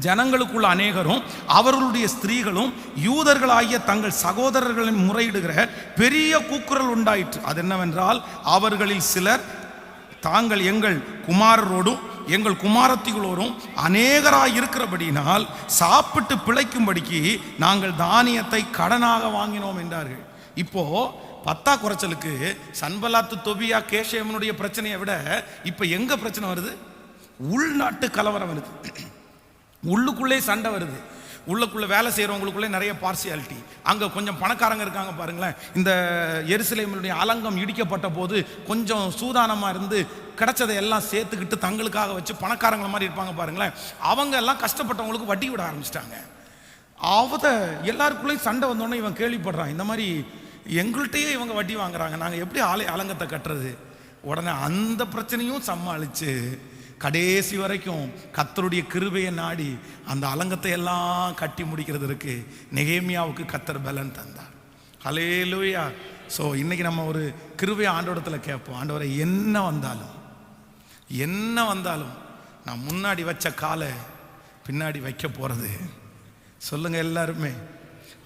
ஜனங்களுக்குள்ள அநேகரும் அவர்களுடைய ஸ்திரீகளும் யூதர்களாகிய தங்கள் சகோதரர்களின் முறையிடுகிற பெரிய கூக்குரல் உண்டாயிற்று. அது என்னவென்றால், அவர்களில் சிலர் தாங்கள் எங்கள் குமாரரோடும் எங்கள் குமாரத்திகளோடும் அநேகராய் இருக்கிறபடினால் சாப்பிட்டு பிழைக்கும்படிக்கு நாங்கள் தானியத்தை கடனாக வாங்கினோம் என்றார்கள். இப்போ பத்தா குறைச்சலுக்கு சன்பலாத்து தொபியா கேஷேமனுடைய பிரச்சனையை விட இப்ப எங்க பிரச்சனை வருது? உள்நாட்டு கலவரம் வருது, உள்ளுக்குள்ளே சண்டை வருது, உள்ளுக்குள்ள வேலை செய்யறவங்களுக்குள்ளே நிறைய பார்சியாலிட்டி. அங்க கொஞ்சம் பணக்காரங்க இருக்காங்க பாருங்களேன். இந்த எருசலேமினுடைய அலங்கம் இடிக்கப்பட்ட போது கொஞ்சம் சூதானமா இருந்து கிடைச்சதை எல்லாம் சேர்த்துக்கிட்டு தங்களுக்காக வச்சு பணக்காரங்களை மாதிரி இருப்பாங்க பாருங்களேன். அவங்க எல்லாம் கஷ்டப்பட்டவங்களுக்கு வட்டி விட ஆரம்பிச்சிட்டாங்க. எல்லாருக்குள்ளேயும் சண்டை வந்தோடனே இவன் கேள்விப்படுறான், இந்த மாதிரி எங்கள்கிட்டயே இவங்க வட்டி வாங்குறாங்க, நாங்கள் எப்படி அலங்கத்தை கட்டுறது? உடனே அந்த பிரச்சனையும் சமாளிச்சு கடைசி வரைக்கும் கர்த்தருடைய கிருபையை நாடி அந்த அலங்கத்தை எல்லாம் கட்டி முடிக்கிறதுக்கு நெகேமியாவுக்கு கர்த்தர் பலன் தந்தார். ஹல்லேலூயா. ஸோ இன்னைக்கு நம்ம ஒரு கிருபையை ஆண்டவரத்தில் கேட்போம். ஆண்டவரை என்ன வந்தாலும் நான் முன்னாடி வச்ச காலை பின்னாடி வைக்க போறது சொல்லுங்க எல்லாருமே.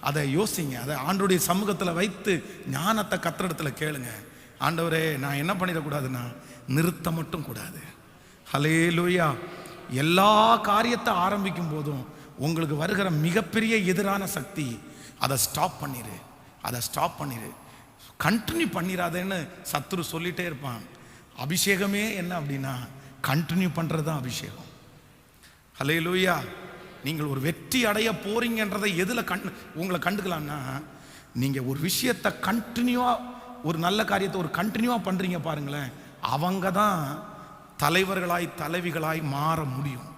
அதை யோசிங்க, அதை ஆண்டவருடைய சமூகத்தில் வைத்து ஞானத்தை கர்த்தரிடத்தில் கேளுங்க. ஆண்டவரே, நான் என்ன பண்ணிடக்கூடாதுன்னா நிறுத்த மட்டும் கூடாது. ஹல்லேலூயா. எல்லா காரியத்தை ஆரம்பிக்கும் போதும் உங்களுக்கு வருகிற மிகப்பெரிய எதிரான சக்தி, அதை ஸ்டாப் பண்ணிரு, கண்டினியூ பண்ணிடாதேன்னு சத்துரு சொல்லிட்டே இருப்பான். அபிஷேகமே என்ன அப்படின்னா கண்டினியூ பண்றது தான் அபிஷேகம். ஹல்லேலூயா. நீங்கள் ஒரு வெற்றி அடைய போறீங்கன்றதை எதுல உங்களை கண்டுக்கலாம்னா, நீங்க ஒரு விஷயத்தை கண்டினியூவா, ஒரு நல்ல காரியத்தை ஒரு கண்டினியூவா பண்றீங்க பாருங்களேன், அவங்க தான் தலைவர்களாய் தலைவிகளாய் மாற முடியும்.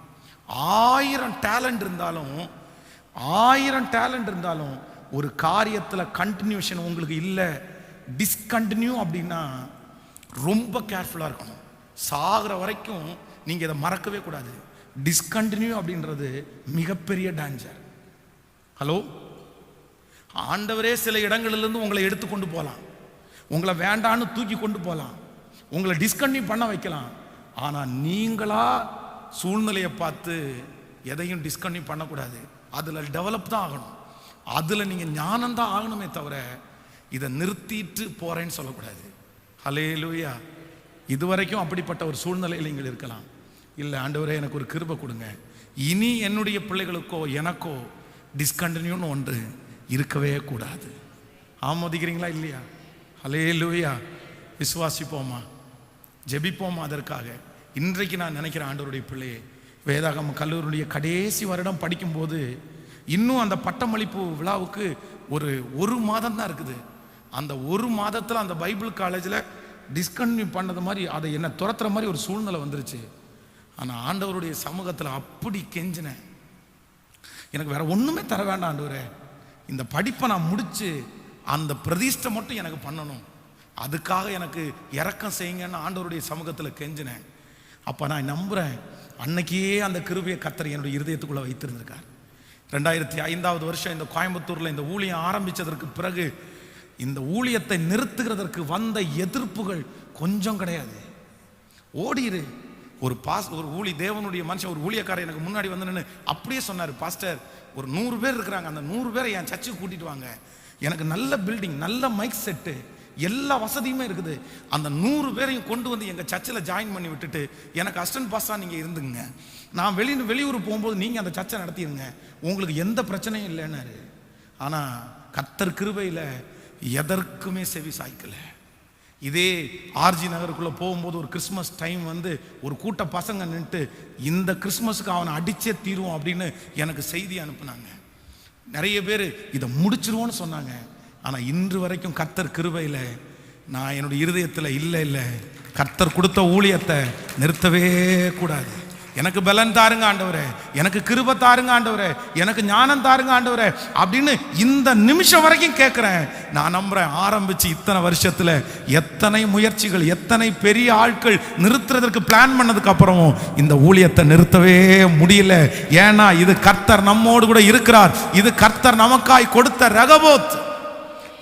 1000 டேலண்ட் இருந்தாலும் ஒரு காரியத்தில் கண்டினியூஷன் உங்களுக்கு இல்லை, டிஸ்கண்டினியூ அப்படின்னா ரொம்ப கேர்ஃபுல்லாக இருக்கணும். சாகிற வரைக்கும் நீங்கள் இதை மறக்கவே கூடாது. டிஸ்கண்டினியூ அப்படின்றது மிகப்பெரிய டேஞ்சர். ஹலோ, ஆண்டவரே சில இடங்களிலிருந்து உங்களை எடுத்து கொண்டு போகலாம், உங்களை வேண்டான்னு தூக்கி கொண்டு போகலாம், உங்களை டிஸ்கண்டினியூ பண்ண வைக்கலாம். ஆனால் நீங்களா சூழ்நிலையை பார்த்து எதையும் டிஸ்கண்டினியூ பண்ணக்கூடாது. அதில் டெவலப் தான் ஆகணும், அதில் நீங்கள் ஞானம் தான் ஆகணுமே தவிர இதை நிறுத்திட்டு போகிறேன்னு சொல்லக்கூடாது. ஹல்லேலூயா. இதுவரைக்கும் அப்படிப்பட்ட ஒரு சூழ்நிலையில் நீங்கள் இருக்கலாம். இல்லை, ஆண்டவரே எனக்கு ஒரு கிருபை கொடுங்க, இனி என்னுடைய பிள்ளைகளுக்கோ எனக்கோ டிஸ்கண்டினியூன்னு ஒன்று இருக்கவே கூடாது. ஆமோதிக்கிறீங்களா இல்லையா? ஹல்லேலூயா. விசுவாசிப்போமா, ஜெபிப்போமா அதற்காக. இன்றைக்கு நான் நினைக்கிறேன், ஆண்டவருடைய பிள்ளையே, வேதாகம கல்லூரியுடைய கடைசி வருடம் படிக்கும்போது இன்னும் அந்த பட்டமளிப்பு விழாவுக்கு ஒரு மாதம் தான் இருக்குது. அந்த ஒரு மாதத்தில் அந்த பைபிள் காலேஜில் டிஸ்கண்டினியூ பண்ணது மாதிரி, அதை என்ன துரத்துற மாதிரி ஒரு சூழ்நிலை வந்துருச்சு. ஆனால் ஆண்டவருடைய சமூகத்தில் அப்படி கெஞ்சினேன், எனக்கு வேற ஒன்றுமே தர வேண்டாம் ஆண்டவரே, இந்த படிப்பை நான் முடிச்சு அந்த பிரதிஷ்டை மட்டும் எனக்கு பண்ணணும், அதுக்காக எனக்கு இரக்கம் செய்யுங்கன்னு ஆண்டவருடைய சமூகத்தில் கெஞ்சினேன். அப்போ நான் நம்புகிறேன், அன்னைக்கே அந்த கிருபையை கர்த்தர் என்னுடைய இருதயத்துக்குள்ளே வைத்திருந்திருக்கார். 2005 வருஷம் இந்த கோயம்புத்தூரில் இந்த ஊழியம் ஆரம்பித்ததற்கு பிறகு இந்த ஊழியத்தை நிறுத்துகிறதற்கு வந்த எதிர்ப்புகள் கொஞ்சம் கிடையாது. ஓடிரு. ஒரு தேவனுடைய மனுஷன், ஒரு ஊழியக்காரர் எனக்கு முன்னாடி வந்து நின்று அப்படியே சொன்னார், பாஸ்டர் ஒரு 100 பேர் இருக்கிறாங்க, அந்த 100 பேரை என் சர்ச்சுக்கு கூட்டிட்டு வாங்க, எனக்கு நல்ல பில்டிங், நல்ல மைக் செட்டு, எல்லா வசதியுமே இருக்குது, அந்த 100 பேரையும் கொண்டு வந்து எங்கள் சர்ச்சில் ஜாயின் பண்ணி விட்டுட்டு எனக்கு அசிஸ்டன்ட் பாஸ்டராக நீங்கள் இருந்துங்க, நான் வெளியூர் போகும்போது நீங்கள் அந்த சர்ச்சை நடத்திடுங்க, உங்களுக்கு எந்த பிரச்சனையும் இல்லைன்னாரு. ஆனால் கர்த்தர் கிருபையில் எதற்குமே செவி சாய்க்கலை. இதே ஆர்ஜி நகருக்குள்ளே போகும்போது ஒரு கிறிஸ்மஸ் டைம் வந்து ஒரு கூட்ட பசங்க நின்றுட்டு இந்த கிறிஸ்மஸுக்கு அவனை அடிச்சே தீருவோம் அப்படின்னு எனக்கு செய்தி அனுப்புனாங்க. நிறைய பேர் இதை முடிச்சிருவோன்னு சொன்னாங்க. ஆனால் இன்று வரைக்கும் கர்த்தர் கிருபையில் நான் என்னுடைய இருதயத்தில் இல்லை, கர்த்தர் கொடுத்த ஊழியத்தை நிறுத்தவே கூடாது. எனக்கு பலன் தாருங்க ஆண்டவரே, எனக்கு கிருபை தாருங்க ஆண்டவரே, எனக்கு ஞானம் தாருங்க ஆண்டவரே அப்படின்னு இந்த நிமிஷம் வரைக்கும் கேட்குறேன். நான் நம்புறேன், ஆரம்பிச்சு இத்தனை வருஷத்துல எத்தனை முயற்சிகள், எத்தனை பெரிய ஆட்கள் நிறுத்துறதற்கு பிளான் பண்ணதுக்கு அப்புறமும் இந்த ஊழியத்தை நிறுத்தவே முடியல. ஏன்னா இது கர்த்தர் நம்மோடு கூட இருக்கிறார். இது கர்த்தர் நமக்காய் கொடுத்த ரகபோத்,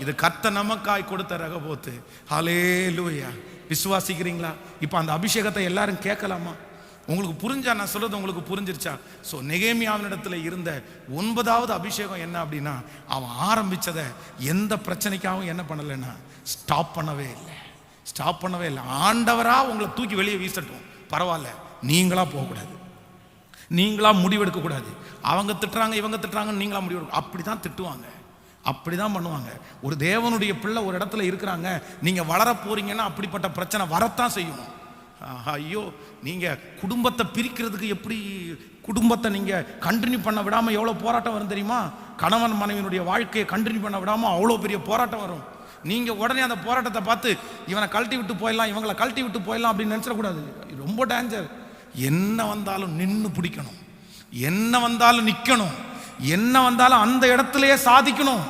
இது கர்த்தர் நமக்காய் கொடுத்த ரகபோத்து. ஹல்லேலூயா. விசுவாசிக்கிறீங்களா? இப்போ அந்த அபிஷேகத்தை எல்லாரும் கேட்கலாமா? உங்களுக்கு புரிஞ்சா? நான் சொல்றது உங்களுக்கு புரிஞ்சிருச்சா? ஸோ நெகேமியாவினிடத்துல இருந்த 9வது அபிஷேகம் என்ன அப்படின்னா, அவன் ஆரம்பிச்சதை எந்த பிரச்சனைக்காகவும் என்ன பண்ணலைன்னா ஸ்டாப் பண்ணவே இல்லை. ஆண்டவரா உங்களை தூக்கி வெளியே வீசட்டும், பரவாயில்ல, நீங்களா போகக்கூடாது, நீங்களா முடிவெடுக்க கூடாது. அவங்க திட்டுறாங்க இவங்க திட்டுறாங்கன்னு நீங்களா முடிவெடுக்க, அப்படிதான் திட்டுவாங்க, அப்படிதான் பண்ணுவாங்க. ஒரு தேவனுடைய பிள்ளை ஒரு இடத்துல இருக்கிறாங்க, நீங்க வளர போறீங்கன்னா அப்படிப்பட்ட பிரச்சனை வரத்தான் செய்யும். ஐயோ, நீங்க குடும்பத்தை பிரிக்கிறதுக்கு எப்படி குடும்பத்தை நீங்க கண்டினியூ பண்ண விடாம எவ்வளவு போராட்டம் வரும் தெரியுமா? கணவன் மனைவியினுடைய வாழ்க்கையை கண்டினியூ பண்ண விடாம அவ்வளோ பெரிய போராட்டம் வரும். நீங்க உடனே அந்த போராட்டத்தை பார்த்து இவனை கழட்டி விட்டு போயிடலாம், இவங்களை கழட்டி விட்டு போயிடலாம் அப்படின்னு நினைச்சிடக்கூடாது. ரொம்ப டேஞ்சர். என்ன வந்தாலும் நின்று பிடிக்கணும், என்ன வந்தாலும் நிற்கணும், என்ன வந்தாலும் அந்த இடத்துலயே சாதிக்கணும்.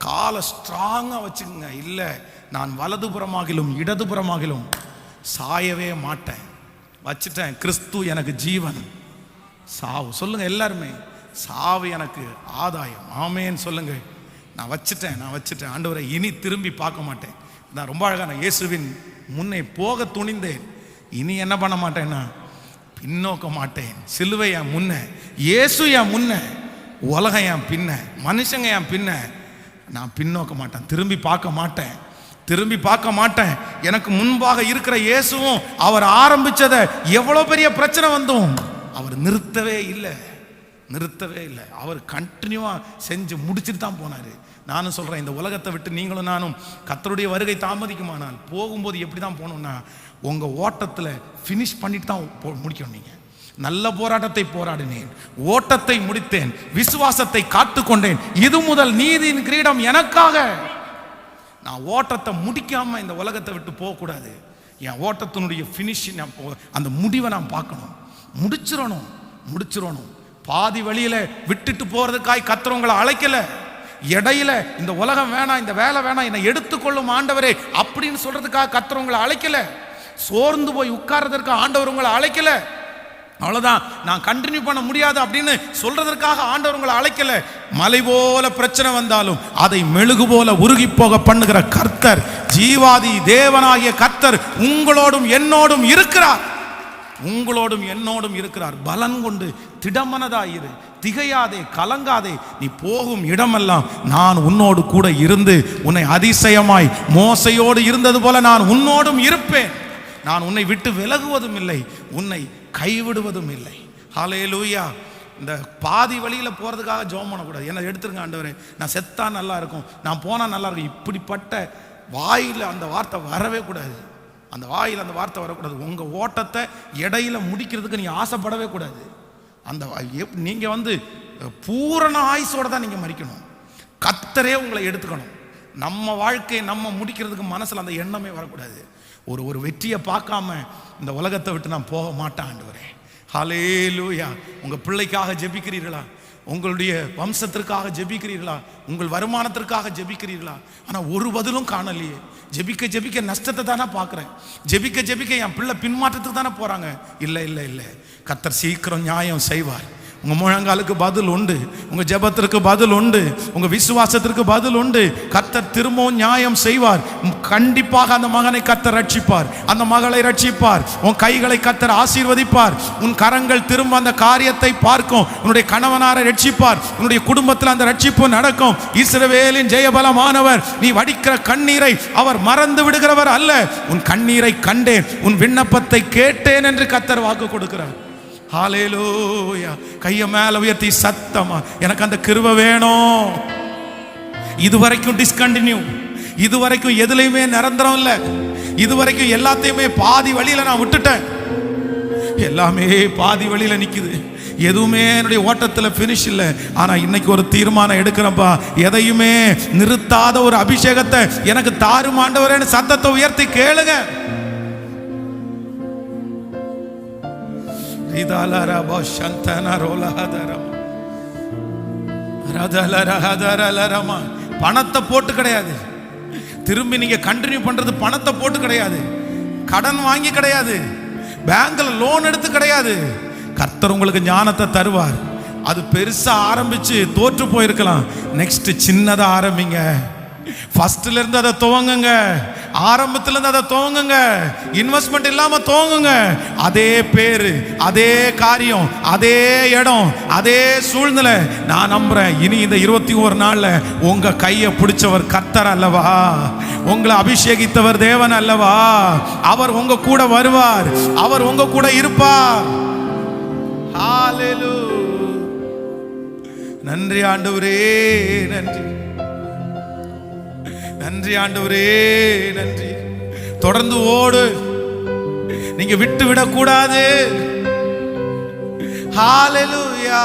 காலை ஸ்ட்ராங்கா வச்சுக்கோங்க. இல்லை, நான் வலதுபுறமாகிலும் இடதுபுறமாகிலும் சாயவே மாட்டேன், வச்சுட்டேன். கிறிஸ்து எனக்கு ஜீவன், சாவு சொல்லுங்க எல்லாருமே, சாவு எனக்கு ஆதாயம். ஆமேன்னு சொல்லுங்க. நான் வச்சுட்டேன் ஆண்டவரை, இனி திரும்பி பார்க்க மாட்டேன். நான் ரொம்ப அழகான இயேசுவின் முன்னே போக துணிந்தேன், இனி என்ன பண்ண மாட்டேன்னா பின்னோக்க மாட்டேன். சிலுவை என் முன்ன, இயேசு என் முன்ன, உலகம் என் பின்ன, மனுஷங்க என் பின்ன. நான் பின்னோக்க மாட்டேன், திரும்பி பார்க்க மாட்டேன். எனக்கு முன்பாக இருக்கிற இயேசுவும் அவர் ஆரம்பிச்சதை எவ்வளவு பெரிய பிரச்சனை வந்தும் அவர் நிறுத்தவே இல்லை. அவர் கண்டினியூவா செஞ்சு முடிச்சுட்டு தான் போனாரு. நானும் சொல்றேன், இந்த உலகத்தை விட்டு நீங்களும் நானும் கர்த்தருடைய வருகை தாமதிக்குமானால் போகும்போது எப்படி தான் போகணும்னா, உங்க ஓட்டத்தில் ஃபினிஷ் பண்ணிட்டு தான் முடிக்கணும். நீங்க நல்ல போராட்டத்தை போராடினேன், ஓட்டத்தை முடித்தேன், விசுவாசத்தை காத்துக்கொண்டேன், இது முதல் நீதியின் கிரீடம் எனக்காக. நான் ஓட்டத்தை முடிக்காம இந்த உலகத்தை விட்டு போகக்கூடாது. என் ஓட்டத்தினுடைய ஃபினிஷிங், அந்த முடிவை நான் பார்க்கணும், முடிச்சிடணும். பாதி வழியில விட்டுட்டு போறதுக்காய் கர்த்தர் அழைக்கல. இடையில இந்த உலகம் வேணாம், இந்த வேலை வேணாம், என்னை எடுத்துக்கொள்ளும் ஆண்டவரே அப்படின்னு சொல்றதுக்காக கர்த்தர் அழைக்கல. சோர்ந்து போய் உட்கார்றதற்கு ஆண்டவர் உங்களை அழைக்கல. அவ்வளவுதான், நான் கண்டினியூ பண்ண முடியாது அப்படின்னு சொல்றதற்காக ஆண்டவர் உங்களை அழைக்கல. மலை போல பிரச்சனை வந்தாலும் அதை மெழுகு போல உருகி போக பண்ணுகிற கர்த்தர், ஜீவாதி தேவனாகிய கர்த்தர் உங்களோடும் என்னோடும் இருக்கிறார். பலன் கொண்டு திடமனதாயிரு, திகையாதே, கலங்காதே. நீ போகும் இடமெல்லாம் நான் உன்னோடு கூட இருந்து உன்னை அதிசயமாய் மோசையோடு இருந்தது போல நான் உன்னோடும் இருப்பேன். நான் உன்னை விட்டு விலகுவதும் இல்லை, உன்னை கைவிடுவதும் இல்லை. ஹல்லேலூயா. இந்த பாதி வழியில போறதுக்காக ஜெபம் பண்ணக்கூடாது. என்ன எடுத்துருங்க ஆண்டவரே, நான் செத்தா நல்லா இருக்கும், நான் போனா நல்லா இருக்கும், இப்படிப்பட்ட வாயில அந்த வார்த்தை வரவே கூடாது. உங்க ஓட்டத்தை இடையில முடிக்கிறதுக்கு நீங்க ஆசைப்படவே கூடாது. நீங்க பூரண ஆயுசோட தான் நீங்க மரிக்கணும். கர்த்தரே உங்களை எடுத்துக்கணும். நம்ம வாழ்க்கையை நம்ம முடிக்கிறதுக்கு மனசுல அந்த எண்ணமே வரக்கூடாது. ஒரு வெற்றியை பார்க்காம இந்த உலகத்தை விட்டு நான் போக மாட்டேன் ஆண்டவரே. ஹல்லேலூயா. உங்க பிள்ளைக்காக ஜெபிக்கிறீர்களா? உங்களுடைய வம்சத்திற்காக ஜெபிக்கிறீர்களா? உங்கள் வருமானத்திற்காக ஜெபிக்கிறீர்களா? ஆனால் ஒரு பதிலும் காணலையே. ஜெபிக்க நஷ்டத்தை தானே பார்க்குறேன். ஜெபிக்க என் பிள்ளை பின்மாற்றத்துக்கு தானே போகிறாங்க. இல்லை, கர்த்தர் சீக்கிரம் நியாயம் செய்வார். உங்க முழங்காலுக்கு பதில் உண்டு, உங்க ஜெபத்திற்கு பதில் உண்டு, உங்க விசுவாசத்திற்கு பதில் உண்டு. கர்த்தர் திரும்பவும் நியாயம் செய்வார். கண்டிப்பாக அந்த மகனை கர்த்தர் ரட்சிப்பார், அந்த மகளை ரட்சிப்பார். உன் கைகளை கர்த்தர் ஆசீர்வதிப்பார். உன் கரங்கள் திரும்ப அந்த காரியத்தை பார்க்கும். உன்னுடைய கணவனாரை ரட்சிப்பார். உன்னுடைய குடும்பத்தில் அந்த ரட்சிப்பு நடக்கும். இஸ்ரவேலின் ஜெயபலமானவர், நீ வடிக்கிற கண்ணீரை அவர் மறந்து விடுகிறவர் அல்ல. உன் கண்ணீரை கண்டேன், உன் விண்ணப்பத்தை கேட்டேன் என்று கர்த்தர் வாக்கு கொடுக்கிறார். ஹல்லேலூயா. கையை மேல உயர்த்தி சத்தமா, எனக்கு அந்த கிருபை வேணும். இதுவரைக்கும் டிஸ்கண்டினியூ, இதுவரைக்கும் எதுலையுமே நிரந்தரம் இல்லை, இதுவரைக்கும் எல்லாத்தையுமே பாதி வழியில நான் விட்டுட்டேன். எல்லாமே பாதி வழியில நிக்குது, எதுவுமே என்னுடைய ஓட்டத்தில் ஃபினிஷ் இல்லை. ஆனா இன்னைக்கு ஒரு தீர்மானம் எடுக்கிறப்பா, எதையுமே நிறுத்தாத ஒரு அபிஷேகத்தை எனக்கு தாரும் ஆண்டவரேன்னு சத்தத்தை உயர்த்தி கேளுங்க. பணத்தை போட்டு கிடையாது, திரும்பி நீங்க கண்டினியூ பண்றது பணத்தை போட்டு கிடையாது, கடன் வாங்கி கிடையாது, பேங்க்ல லோன் எடுத்து கிடையாது. கர்த்தர் உங்களுக்கு ஞானத்தை தருவார். அது பெருசா ஆரம்பிச்சு தோற்று போயிருக்கலாம், நெக்ஸ்ட் சின்னதா ஆரம்பிங்க. ஃபர்ஸ்ட்ல இருந்து அதை துவங்குங்க, ஆரம்பத்துல இருந்து அதை துவங்குங்க, இன்வெஸ்ட்மெண்ட் இல்லாம துவங்குங்க. அதே பேரு, அதே காரியம், அதே இடம், அதே சூழ்நிலை. நான் நம்புறேன் இனி இந்த 21 நாள்ல உங்க கையை பிடிச்சவர் கர்த்தர் அல்லவா, உங்களை அபிஷேகித்தவர் தேவன் அல்லவா, அவர் உங்க கூட வருவார், அவர் உங்க கூட இருப்பார். ஹalleluya. நன்றி ஆண்டவரே, நன்றி நன்றி ஆண்டவரே, நன்றி. தொடர்ந்து ஓடு, நீங்க விட்டு விடக்கூடாது. ஹalleluya.